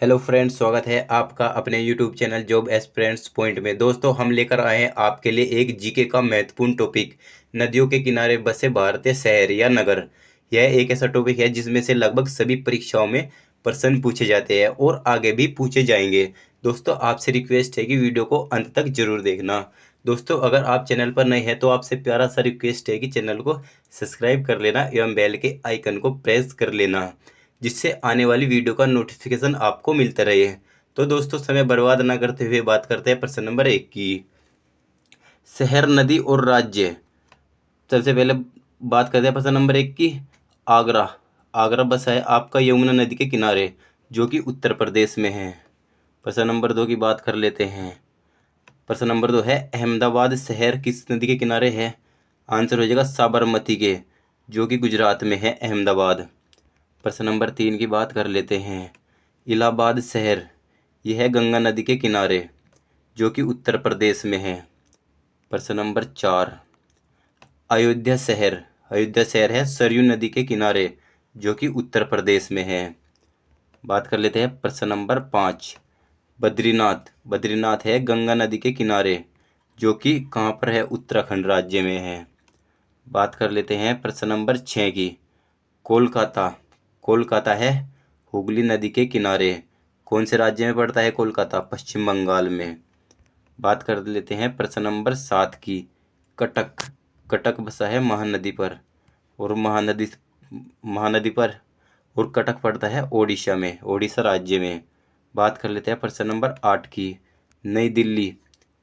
Hello friends, स्वागत है आपका अपने YouTube channel job aspirants point में। दोस्तों, हम लेकर आए हैं आपके लिए एक जीके का महत्वपूर्ण टॉपिक, नदियों के किनारे बसे भारतीय शहर या नगर। यह एक ऐसा टॉपिक है जिसमें से लगभग सभी परीक्षाओं में प्रश्न पूछे जाते हैं और आगे भी पूछे जाएंगे। दोस्तों, आपसे रिक्वेस्ट है कि वीडियो को अंत तक जरूर देखना। दोस्तों, अगर आप चैनल पर नए हैं तो आपसे प्यारा सा रिक्वेस्ट है कि चैनल को सब्सक्राइब कर लेना एवं बेल के आइकन को प्रेस कर लेना, जिससे आने वाली वीडियो का नोटिफिकेशन आपको मिलता रहे। तो दोस्तों, समय बर्बाद ना करते हुए बात करते हैं प्रश्न नंबर 1 की। शहर, नदी और राज्य। सबसे पहले बात करते हैं प्रश्न नंबर 1 की। आगरा। आगरा बसा है आपका यमुना नदी के किनारे, जो कि उत्तर प्रदेश में है। प्रश्न नंबर 2 की बात कर लेते हैं। प्रश्न नंबर 2 है, अहमदाबाद शहर किस नदी के किनारे है? आंसर हो जाएगा साबरमती के, जो कि गुजरात में है अहमदाबाद। प्रश्न नंबर 3 की बात कर लेते हैं। इलाहाबाद शहर, यह है गंगा नदी के किनारे, जो कि उत्तर प्रदेश में है। प्रश्न नंबर 4, अयोध्या शहर। अयोध्या शहर है सरयू नदी के किनारे, जो कि उत्तर प्रदेश में है। बात कर लेते हैं प्रश्न नंबर 5, बद्रीनाथ। बद्रीनाथ है गंगा नदी के किनारे, जो कि कहाँ पर है? उत्तराखंड राज्य में है। बात कर लेते हैं प्रश्न नंबर 6 की। कोलकाता। कोलकाता है हुगली नदी के किनारे। कौन से राज्य में पड़ता है कोलकाता? पश्चिम बंगाल में। बात कर लेते हैं प्रश्न नंबर 7 की। कटक। कटक बसा है महानदी पर, और महानदी पर और कटक पड़ता है ओडिशा में, ओडिशा राज्य में। बात कर लेते हैं प्रश्न नंबर 8 की। नई दिल्ली।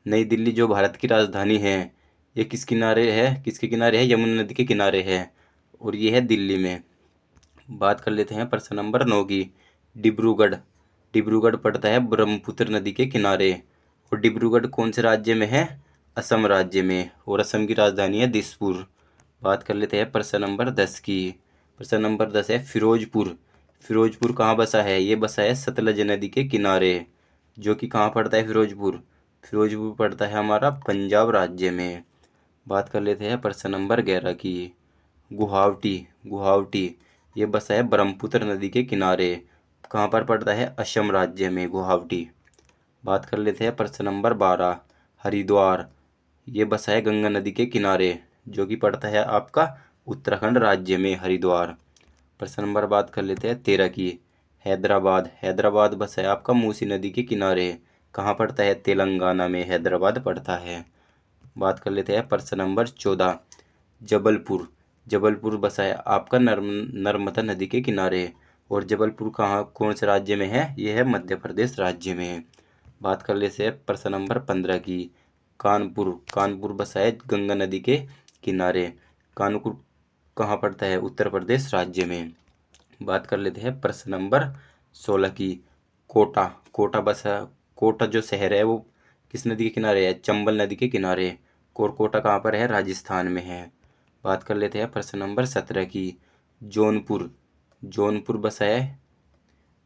नई दिल्ली जो भारत की राजधानी है, ये किस किनारे है? किसके किनारे है? यमुना नदी के किनारे है, और ये है दिल्ली में। बात कर लेते हैं प्रश्न नंबर 9 की। डिब्रूगढ़। डिब्रूगढ़ पड़ता है ब्रह्मपुत्र नदी के किनारे, और डिब्रूगढ़ कौन से राज्य में है? असम राज्य में, और असम की राजधानी है दिसपुर। बात कर लेते हैं प्रश्न नंबर 10 की। प्रश्न नंबर 10 है फिरोजपुर। फिरोजपुर कहाँ बसा है? ये बसा है सतलज नदी के किनारे, जो कि कहाँ पड़ता है फिरोजपुर? फिरोजपुर पड़ता है हमारा पंजाब राज्य में। बात कर लेते हैं प्रश्न नंबर 11 की। गुवाहाटी। गुवाहाटी ये बसा है ब्रह्मपुत्र नदी के किनारे, कहाँ पर पड़ता है? असम राज्य में गुवाहाटी। बात कर लेते हैं प्रश्न नंबर 12, हरिद्वार। ये बसा है गंगा नदी के किनारे, जो कि पड़ता है आपका उत्तराखंड राज्य में हरिद्वार। प्रश्न नंबर बात कर लेते हैं 13 की। हैदराबाद। हैदराबाद बसा है आपका मूसी नदी के किनारे, कहाँ पड़ता है? तेलंगाना में हैदराबाद पड़ता है। बात कर लेते हैं प्रश्न नंबर 14, जबलपुर। जबलपुर बसा है आपका नर्मदा नदी के किनारे, और जबलपुर कहाँ, कौन से राज्य में है? यह है मध्य प्रदेश राज्य में। बात कर लेते हैं प्रश्न नंबर 15 की। कानपुर। कानपुर बसा है गंगा नदी के किनारे, कानपुर कहाँ पड़ता है? उत्तर प्रदेश राज्य में। बात कर लेते हैं प्रश्न नंबर 16 की। कोटा। कोटा बसा, कोटा जो शहर है वो किस नदी के किनारे है? चंबल नदी के किनारे। कोटा कहाँ पर है? राजस्थान में है। बात कर लेते हैं प्रश्न नंबर 17 की। जौनपुर। जौनपुर बसा है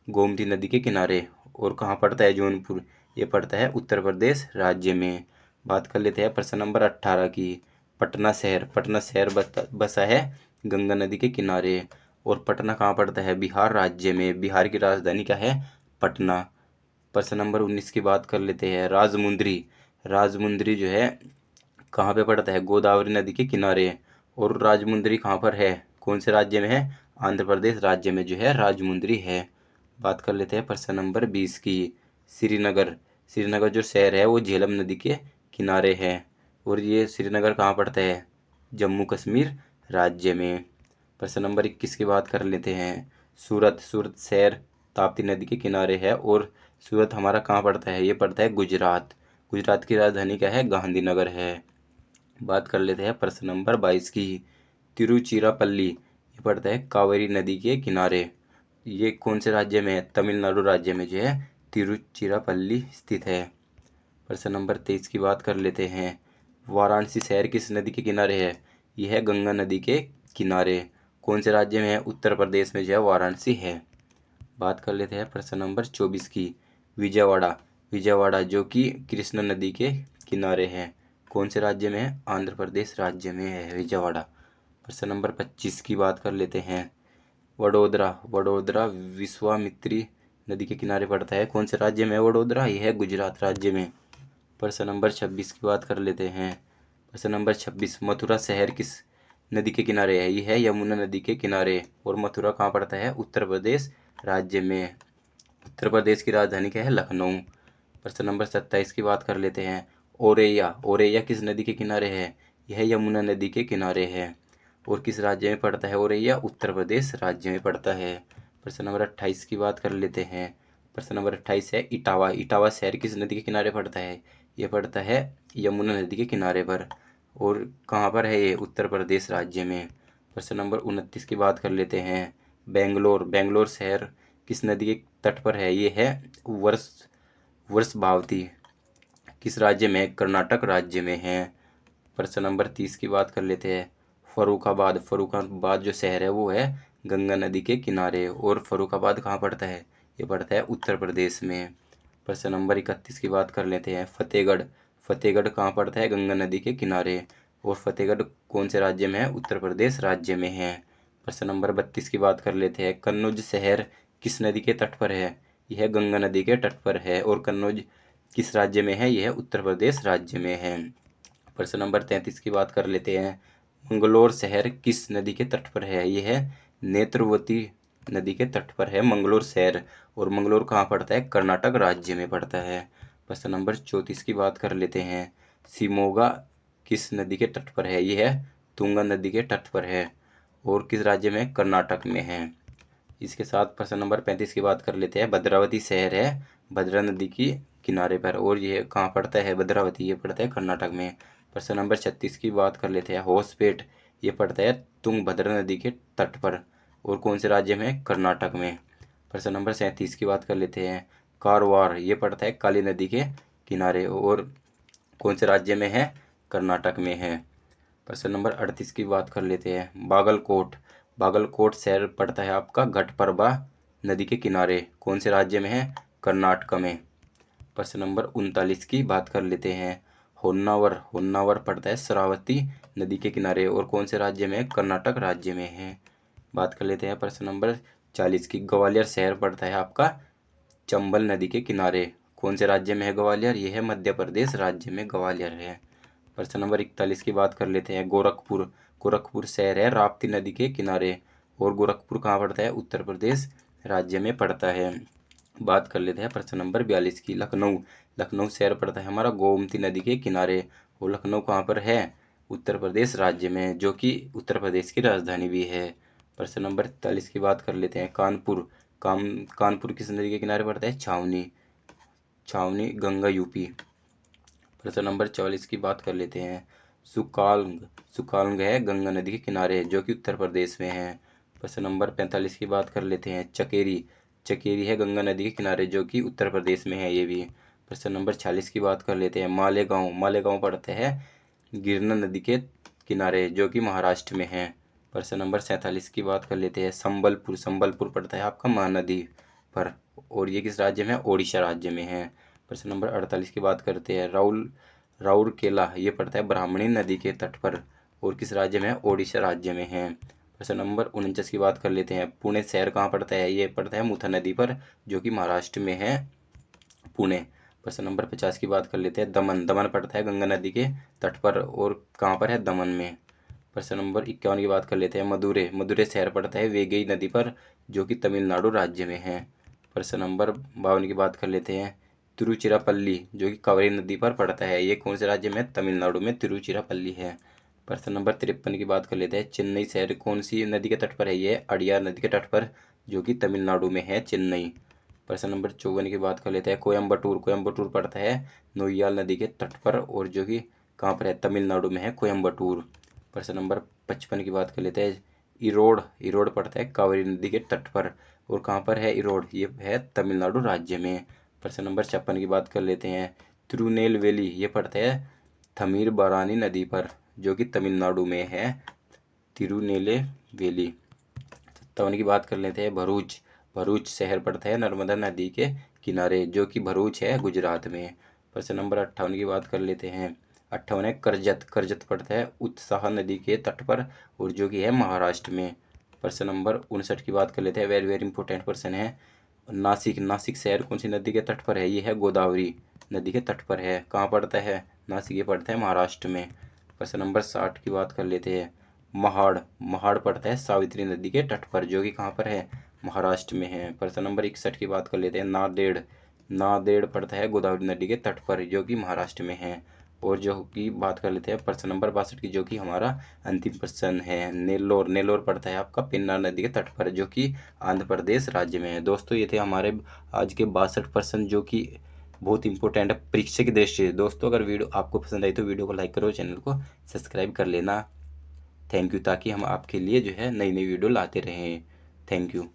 गोमती नदी के किनारे, और कहाँ पड़ता है जौनपुर? ये पड़ता है उत्तर प्रदेश राज्य में। बात कर लेते हैं प्रश्न नंबर 18 की। पटना शहर। पटना शहर बसा है गंगा नदी के किनारे, और पटना कहाँ पड़ता है? बिहार राज्य में। बिहार की राजधानी क्या है? पटना। प्रश्न नंबर 19 की बात कर लेते हैं। राजमुंदरी। राजमुंदरी जो है कहाँ पे पड़ता है? गोदावरी नदी के किनारे, और राजमुंदरी कहाँ पर है? कौन से राज्य में है? आंध्र प्रदेश राज्य में जो है राजमुंदरी है। बात कर लेते हैं प्रश्न नंबर 20 की। श्रीनगर। श्रीनगर जो शहर है वो झेलम नदी के किनारे है, और ये श्रीनगर कहाँ पड़ता है? जम्मू कश्मीर राज्य में। प्रश्न नंबर 21 की बात कर लेते हैं। सूरत। सूरत शहर ताप्ती नदी के किनारे है, और सूरत हमारा कहाँ पड़ता है? ये पड़ता है गुजरात। गुजरात की राजधानी क्या है? गांधीनगर है। बात कर लेते हैं प्रश्न नंबर 22 की। तिरुचिरापल्ली। ये पड़ता है कावेरी नदी के किनारे, ये कौन से राज्य में है? तमिलनाडु राज्य में जो है तिरुचिरापल्ली स्थित है। प्रश्न नंबर 23 की बात कर लेते हैं। वाराणसी शहर किस नदी के किनारे है? यह है गंगा नदी के किनारे। कौन से राज्य में है? उत्तर प्रदेश में जो है वाराणसी है। बात कर लेते हैं प्रश्न नंबर 24 की। विजयवाड़ा। विजयवाड़ा जो कि कृष्णा नदी के किनारे है, कौन से राज्य में है? आंध्र प्रदेश राज्य में है विजयवाड़ा। प्रश्न नंबर 25 की बात कर लेते हैं। वडोदरा। वडोदरा विश्वामित्री नदी के किनारे पड़ता है? कौन से राज्य में है वडोदरा? यह है गुजरात राज्य में। प्रश्न नंबर 26 की बात कर लेते हैं। प्रश्न नंबर 26, मथुरा शहर किस नदी के किनारे है? यह है यमुना नदी के किनारे। और मथुरा कहाँ पड़ता है? उत्तर प्रदेश राज्य में। उत्तर प्रदेश की राजधानी क्या है? लखनऊ। प्रश्न नंबर 27 की बात कर लेते हैं। औरैया, औरैया किस नदी के किनारे है? यह यमुना नदी के किनारे है। और किस राज्य में पड़ता है औरैया? उत्तर प्रदेश राज्य में पड़ता है। प्रश्न नंबर 28 की बात कर लेते हैं। प्रश्न नंबर 28 है इटावा, इटावा शहर किस नदी के किनारे पड़ता है? ये पड़ता है यमुना नदी के किनारे पर। और कहाँ पर है ये? उत्तर प्रदेश राज्य में। प्रश्न नंबर 29 की बात कर लेते हैं। बेंगलोर, बेंगलोर शहर किस नदी के तट पर है? ये है वर्षावती। किस राज्य में है? कर्नाटक राज्य में है। प्रश्न नंबर 30 की बात कर लेते हैं। फर्रुखाबाद, फर्रुखाबाद जो शहर है वो है गंगा नदी के किनारे। और फर्रुखाबाद कहाँ पड़ता है? ये पड़ता है उत्तर प्रदेश में। प्रश्न नंबर 31 की बात कर लेते हैं। फतेहगढ़, फतेहगढ़ कहाँ पड़ता है? गंगा नदी के किनारे। और फतेहगढ़ कौन से राज्य में है? उत्तर प्रदेश राज्य में है। प्रश्न नंबर 32 की बात कर लेते हैं। कन्नौज शहर किस नदी के तट पर है? यह गंगा नदी के तट पर है। और कन्नौज किस राज्य में है? यह उत्तर प्रदेश राज्य में है। प्रश्न नंबर 33 की बात कर लेते हैं। मंगलोर शहर किस नदी के तट पर है? यह है नेत्रवती नदी के तट पर है मंगलोर शहर। और मंगलोर कहाँ पड़ता है? कर्नाटक राज्य में पड़ता है। प्रश्न नंबर 34 की बात कर लेते हैं। शिमोगा किस नदी के तट पर है? यह है तुंगा नदी के तट पर है। और किस राज्य में? कर्नाटक में है। इसके साथ प्रश्न नंबर 35 की बात कर लेते हैं। भद्रावती शहर है भद्रा नदी की किनारे पर। और ये कहाँ पड़ता है? भद्रावती ये पड़ता है कर्नाटक में। प्रश्न नंबर 36 की बात कर लेते हैं। होसपेट ये पड़ता है तुंगभद्रा नदी के तट पर। और कौन से राज्य में? कर्नाटक में। प्रश्न नंबर 37 की बात कर लेते हैं। कारवार ये पड़ता है काली नदी के किनारे। और कौन से राज्य में है? कर्नाटक में है। प्रश्न नंबर 38 की बात कर लेते हैं। बागलकोट, बागलकोट शहर पड़ता है आपका घटप्रभा नदी के किनारे। कौन से राज्य में है? कर्नाटक में। प्रश्न नंबर 39 की बात कर लेते हैं। होन्नावर, होन्नावर पड़ता है शरावती नदी के किनारे। और कौन से राज्य में है? कर्नाटक राज्य में है। बात कर लेते हैं प्रश्न नंबर 40 की। ग्वालियर शहर पड़ता है आपका चंबल नदी के किनारे। कौन से राज्य में है ग्वालियर? यह है मध्य प्रदेश राज्य में ग्वालियर है। प्रश्न नंबर 41 की बात कर लेते हैं। गोरखपुर, गोरखपुर शहर है राप्ती नदी के किनारे। और गोरखपुर कहाँ पड़ता है? उत्तर प्रदेश राज्य में पड़ता है। बात कर लेते हैं प्रश्न नंबर 42 की। लखनऊ, लखनऊ शहर पड़ता है हमारा गोमती नदी के किनारे। और लखनऊ कहाँ पर है? उत्तर प्रदेश राज्य में, जो कि उत्तर प्रदेश की राजधानी भी है। प्रश्न नंबर 43 की बात कर लेते हैं। कानपुर, कानपुर किस नदी के किनारे पड़ता है? छावनी, छावनी गंगा यूपी। प्रश्न नंबर 44 की बात कर लेते हैं। सुकालंग, सुकालंग है गंगा नदी के किनारे जो कि उत्तर प्रदेश में है। प्रश्न नंबर 45 की बात कर लेते हैं। चकेरी, चकेरी है गंगा नदी के किनारे जो कि उत्तर प्रदेश में है ये भी। प्रश्न नंबर 46 की बात कर लेते हैं। मालेगांव, मालेगांव पड़ता है गिरना नदी के किनारे जो कि महाराष्ट्र में है। प्रश्न नंबर 47 की बात कर लेते हैं। संबलपुर, संबलपुर पड़ता है आपका महानदी पर। और ये किस राज्य में है? ओडिशा राज्य में है। प्रश्न नंबर 48 की बात करते हैं। राउरकेला ये पड़ता है ब्राह्मणी नदी के तट पर। और किस राज्य में है? ओडिशा राज्य में है। प्रश्न नंबर 49 की बात कर लेते हैं। पुणे शहर कहाँ पड़ता है? ये पड़ता है मुथा नदी पर जो कि महाराष्ट्र में है पुणे। प्रश्न नंबर 50 की बात कर लेते हैं। दमन, दमन पड़ता है गंगा नदी के तट पर। और कहाँ पर है? दमन में। प्रश्न नंबर 51 की बात कर लेते हैं। मदुरै, मदुरै शहर पड़ता है वेगई नदी पर जो कि तमिलनाडु राज्य में है। प्रश्न नंबर 52 की बात कर लेते हैं। तिरुचिरापल्ली जो कि कावेरी नदी पर पड़ता है। ये कौन से राज्य में? तमिलनाडु में तिरुचिरापल्ली है। प्रश्न नंबर 53 की बात कर लेते हैं। चेन्नई शहर कौन सी नदी के तट पर है? ये अड़ियार नदी के तट पर जो कि तमिलनाडु में है चेन्नई। प्रश्न नंबर 54 की बात कर लेते हैं। कोयम्बटूर, कोयम्बटूर पड़ता है नोयाल नदी के तट पर और जो कि कहाँ पर है? तमिलनाडु में है कोयम्बटूर। प्रश्न नंबर 55 की बात कर लेते हैं। इरोड, इरोड पड़ता है कावेरी नदी के तट पर। और कहाँ पर है इरोड? ये है तमिलनाडु राज्य में। प्रश्न नंबर 56 की बात कर लेते हैं। तिरुनेलवेली ये पड़ता है थमीर बरानी नदी पर जो कि तमिलनाडु में है तिरुनेलवेली। 57 की बात कर लेते हैं। भरूच, भरूच शहर पड़ता है नर्मदा नदी के किनारे जो कि भरूच है गुजरात में। प्रश्न नंबर 58 की बात कर लेते हैं। 58 है करजत, करजत पड़ता है उत्साह नदी के तट पर और जो कि है महाराष्ट्र में। प्रश्न नंबर 59 की बात कर लेते हैं। वेरी वेरी इंपॉर्टेंट प्रश्न है। नासिक, नासिक शहर कौन सी नदी के तट पर है? ये है गोदावरी नदी के तट पर है। कहाँ पड़ता है नासिक? ये पड़ता है महाराष्ट्र में। प्रश्न नंबर 60 की बात कर लेते हैं। महाड़, महाड़ पड़ता है सावित्री नदी के तट पर, जो कि कहाँ पर है? महाराष्ट्र में है। प्रश्न नंबर 61 की बात कर लेते हैं। नांदेड़, नांदेड़ पड़ता है गोदावरी नदी के तट पर, जो कि महाराष्ट्र में है। और जो की बात कर लेते हैं प्रश्न नंबर 62 की, जो कि हमारा अंतिम प्रश्न है। नेल्लोर, नेल्लोर पड़ता है आपका पेन्नार नदी के तट पर, जो कि आंध्र प्रदेश राज्य में है। दोस्तों ये थे हमारे आज के 62 प्रश्न, जो कि बहुत इंपॉर्टेंट है परीक्षा की दृष्टि से। दोस्तों अगर वीडियो आपको पसंद आई तो वीडियो को लाइक करो, चैनल को सब्सक्राइब कर लेना। थैंक यू, ताकि हम आपके लिए जो है नई नई वीडियो लाते रहें। Thank you.